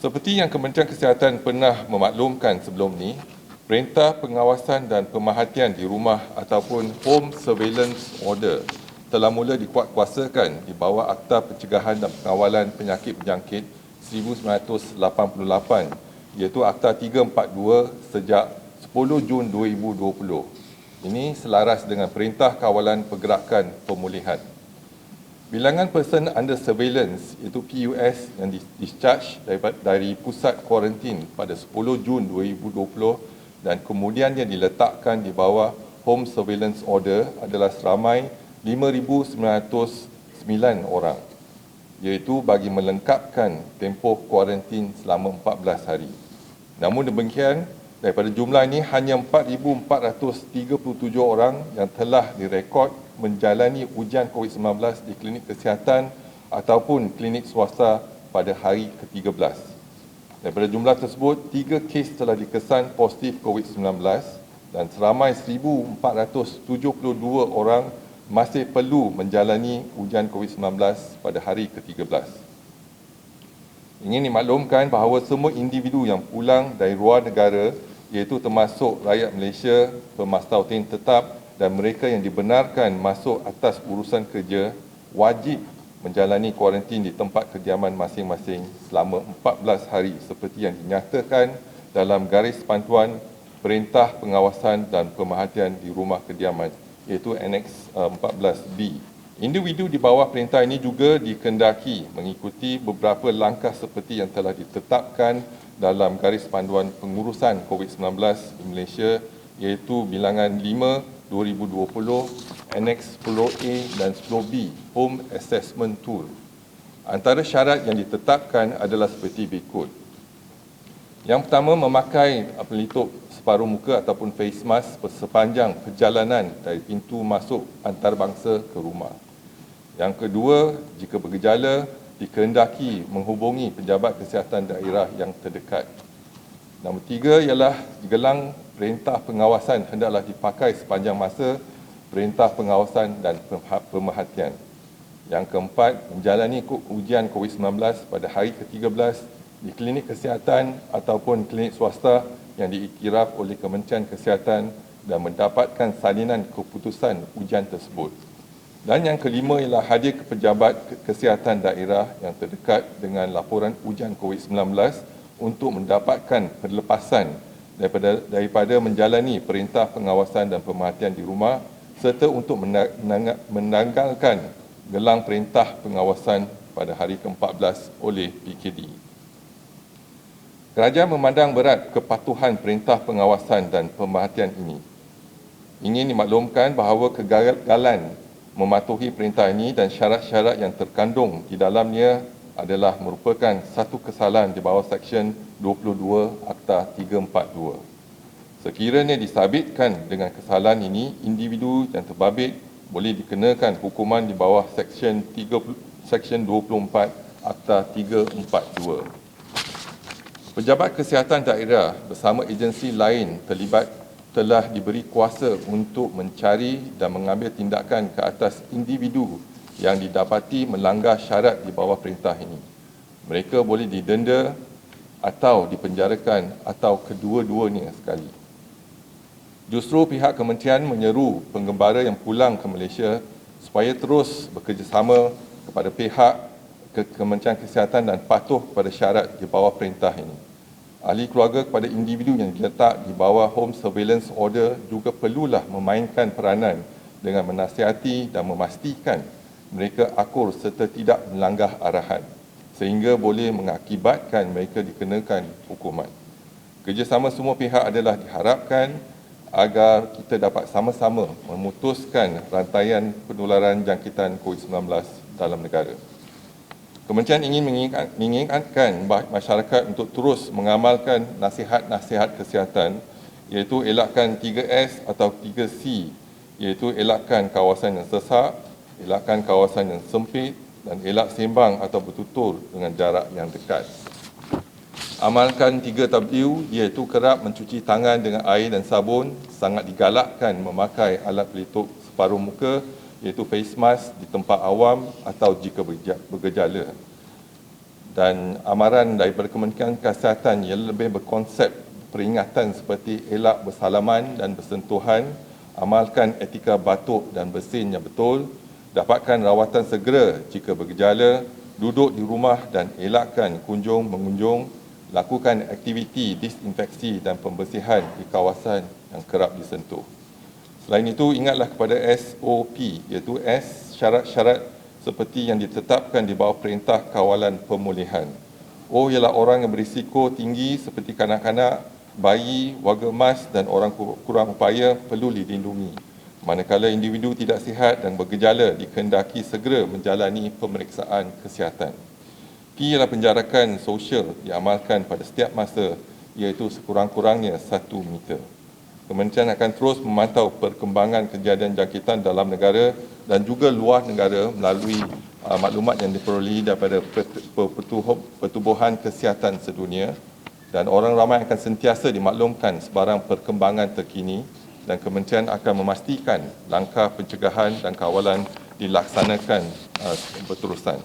Seperti yang Kementerian Kesihatan pernah memaklumkan sebelum ini, Perintah Pengawasan dan Pemerhatian di Rumah ataupun Home Surveillance Order telah mula dikuatkuasakan di bawah Akta Pencegahan dan Pengawalan Penyakit Berjangkit 1988, iaitu Akta 342 sejak 10 Jun 2020. Ini selaras dengan Perintah Kawalan Pergerakan Pemulihan. Bilangan person under surveillance iaitu PUS yang discharge dari pusat kuarantin pada 10 Jun 2020 dan kemudiannya diletakkan di bawah home surveillance order adalah seramai 5,909 orang, iaitu bagi melengkapkan tempoh kuarantin selama 14 hari. Namun demikian, daripada jumlah ini hanya 4,437 orang yang telah direkod menjalani ujian COVID-19 di klinik kesihatan ataupun klinik swasta pada hari ke-13. Daripada jumlah tersebut, 3 kes telah dikesan positif COVID-19 dan seramai 1,472 orang masih perlu menjalani ujian COVID-19 pada hari ke-13. Ingin dimaklumkan bahawa semua individu yang pulang dari luar negara, iaitu termasuk rakyat Malaysia, pemastautin tetap dan mereka yang dibenarkan masuk atas urusan kerja, wajib menjalani kuarantin di tempat kediaman masing-masing selama 14 hari seperti yang dinyatakan dalam garis panduan Perintah Pengawasan dan Pemerhatian di Rumah Kediaman, iaitu Annex 14B. Individu di bawah perintah ini juga dikendaki mengikuti beberapa langkah seperti yang telah ditetapkan dalam garis panduan pengurusan COVID-19 di Malaysia, iaitu bilangan 5 2020, Annex 10A dan 10B, Home Assessment Tool. Antara syarat yang ditetapkan adalah seperti berikut. Yang pertama, memakai pelitup separuh muka ataupun face mask sepanjang perjalanan dari pintu masuk antarabangsa ke rumah. Yang kedua, jika bergejala, dikehendaki menghubungi pejabat kesihatan daerah yang terdekat. Nombor 3 ialah gelang perintah pengawasan hendaklah dipakai sepanjang masa perintah pengawasan dan pemerhatian. Yang keempat, menjalani ujian COVID-19 pada hari ke-13 di klinik kesihatan ataupun klinik swasta yang diiktiraf oleh Kementerian Kesihatan dan mendapatkan salinan keputusan ujian tersebut. Dan yang kelima ialah hadir ke pejabat kesihatan daerah yang terdekat dengan laporan ujian COVID-19 untuk mendapatkan perlepasan daripada menjalani perintah pengawasan dan pemerhatian di rumah serta untuk menanggalkan gelang perintah pengawasan pada hari ke-14 oleh PKD. Kerajaan memandang berat kepatuhan perintah pengawasan dan pemerhatian ini. Ingin dimaklumkan bahawa kegagalan mematuhi perintah ini dan syarat-syarat yang terkandung di dalamnya adalah merupakan satu kesalahan di bawah Seksyen 22 Akta 342. Sekiranya disabitkan dengan kesalahan ini, individu yang terbabit boleh dikenakan hukuman di bawah Seksyen 24 Akta 342. Pejabat kesihatan daerah bersama agensi lain terlibat telah diberi kuasa untuk mencari dan mengambil tindakan ke atas individu yang didapati melanggar syarat di bawah perintah ini. Mereka boleh didenda atau dipenjarakan atau kedua-duanya sekali. Justru pihak kementerian menyeru penggembara yang pulang ke Malaysia supaya terus bekerjasama kepada pihak Kementerian Kesihatan dan patuh kepada syarat di bawah perintah ini. Ahli keluarga kepada individu yang diletak di bawah home surveillance order juga perlulah memainkan peranan dengan menasihati dan memastikan mereka akur serta tidak melanggar arahan sehingga boleh mengakibatkan mereka dikenakan hukuman. Kerjasama semua pihak adalah diharapkan agar kita dapat sama-sama memutuskan rantaian penularan jangkitan COVID-19 dalam negara. Kementerian ingin mengingatkan masyarakat untuk terus mengamalkan nasihat-nasihat kesihatan, iaitu elakkan 3S atau 3C, iaitu elakkan kawasan yang sesak, elakkan kawasan yang sempit dan elak sembang atau bertutur dengan jarak yang dekat. Amalkan 3W, iaitu kerap mencuci tangan dengan air dan sabun, sangat digalakkan memakai alat pelitup separuh muka, iaitu face mask di tempat awam atau jika bergejala. dan amaran daripada Kementerian Kesihatan yang lebih berkonsep peringatan seperti elak bersalaman dan bersentuhan, amalkan etika batuk dan bersin yang betul, dapatkan rawatan segera jika bergejala, duduk di rumah dan elakkan mengunjung, lakukan aktiviti disinfeksi dan pembersihan di kawasan yang kerap disentuh. Selain itu, ingatlah kepada SOP, iaitu S, syarat-syarat seperti yang ditetapkan di bawah Perintah Kawalan Pemulihan. O ialah orang yang berisiko tinggi seperti kanak-kanak, bayi, warga emas dan orang kurang upaya perlu dilindungi. Manakala individu tidak sihat dan bergejala dikehendaki segera menjalani pemeriksaan kesihatan. P ialah penjarakan sosial diamalkan pada setiap masa, iaitu sekurang-kurangnya 1 meter. Kementerian akan terus memantau perkembangan kejadian jangkitan dalam negara dan juga luar negara melalui maklumat yang diperolehi daripada Pertubuhan Kesihatan Sedunia, dan orang ramai akan sentiasa dimaklumkan sebarang perkembangan terkini, dan kementerian akan memastikan langkah pencegahan dan kawalan dilaksanakan berterusan.